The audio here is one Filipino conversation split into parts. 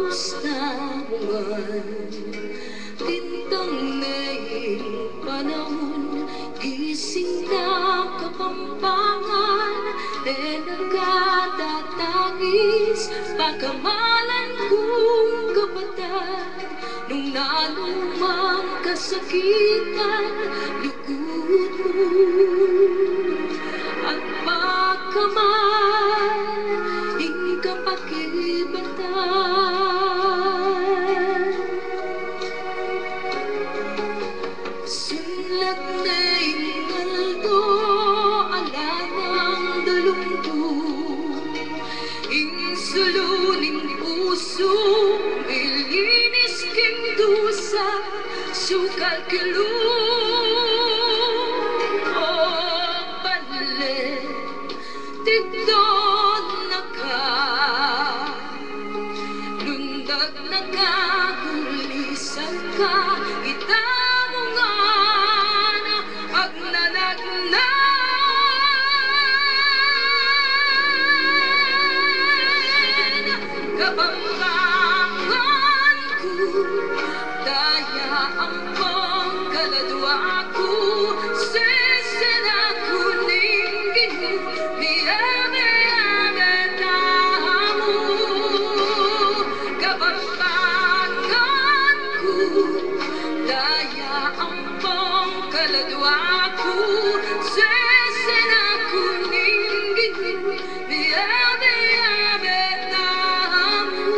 Pagkabustamuan Tintang ngayon panahon Gising na Kapampangan nagkatatangis Pagkamalan kong kapatid Nung nanumang kasakitan Lukod mo At pagkamal Ikapakibatan Sunlat na ingaldo Ala ng dalunggo Insuluning puso Milinis king dusa Sukal kilo O balik Tigdon na ka Lundag na kagulisan ka Itamo nga na pagnanagnan Kapampangan ko Daya ang pangkaladwa ko Sesena ko ninggin Daya ang pangkaladwa ko Sesena ko ninggin Biyabe-yabe tamo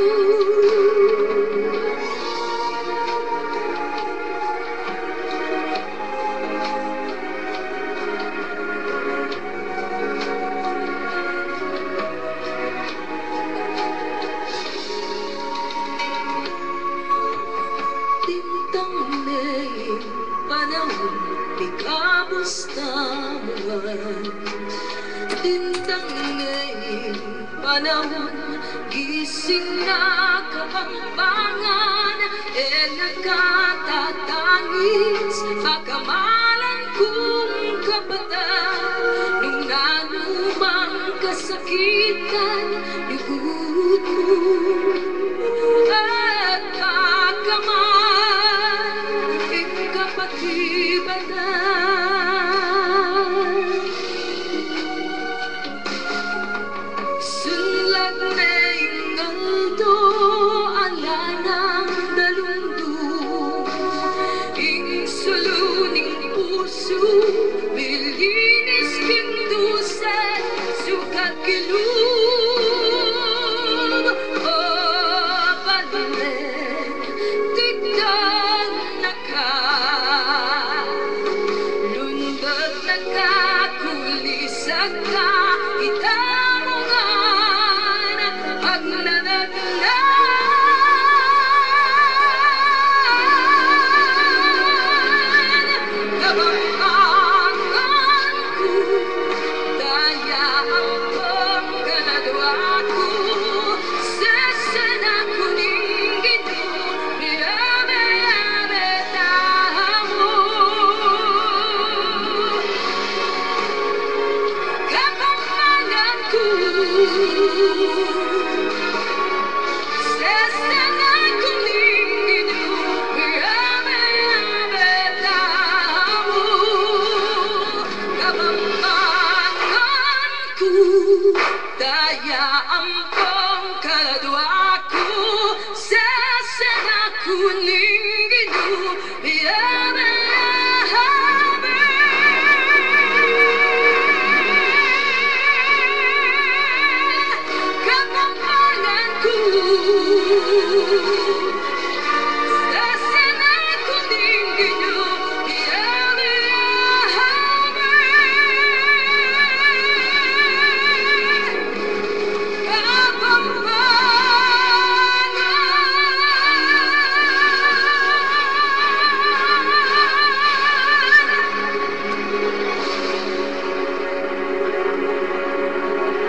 Panahon, ikabustamuan Tintang ngayon, panahon Gising na kapampangan nagkatatangis Pagkamalan kong kapatid Nung nanumang kasakitan Lugod mo At pagkamal Sunlag na ingaldo Ala ng dalunggo Insuluning puso Milinis kindusan Sukat kilub O balik Tigdan na ka Lundag na kakulisan ka Itamo nga na pagnanagnan Kapampangan ko Daya ang pangkaladwa ko Sesena ko ninggin Biyabe-yabe tamo Kapampangan ko Sesena ko ninggin Biyabe-yabe tamo Kapampangan ko Daya ang